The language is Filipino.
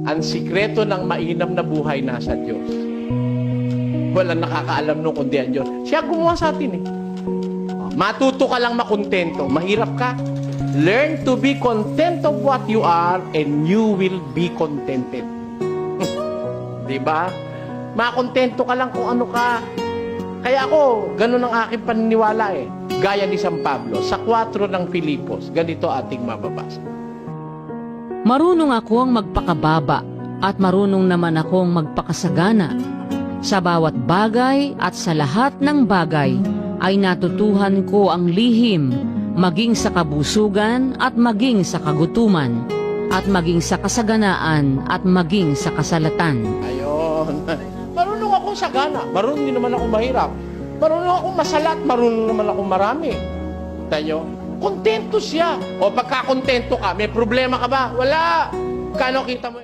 Ang sikreto ng mainam na buhay nasa Diyos. Walang nakakaalam nung kundi ang Diyos. Siya gumawa sa atin eh. Matuto ka lang makontento. Mahirap ka. Learn to be content of what you are and you will be contented. Diba? Makontento ka lang kung ano ka. Kaya ako, ganun ang aking paniniwala eh. Gaya ni San Pablo, sa 4 ng Filipos, ganito ating mababasa. Marunong akong magpakababa at marunong naman akong magpakasagana. Sa bawat bagay at sa lahat ng bagay ay natutuhan ko ang lihim, maging sa kabusugan at maging sa kagutuman, at maging sa kasaganaan at maging sa kasalatan. Ayun. Marunong akong sagana. Marunong din naman ako mahirap. Marunong akong masalat. Marunong naman akong marami. Tayo, kontento siya. O pagka kontento ka, may problema ka ba? Wala. Kano kita mo?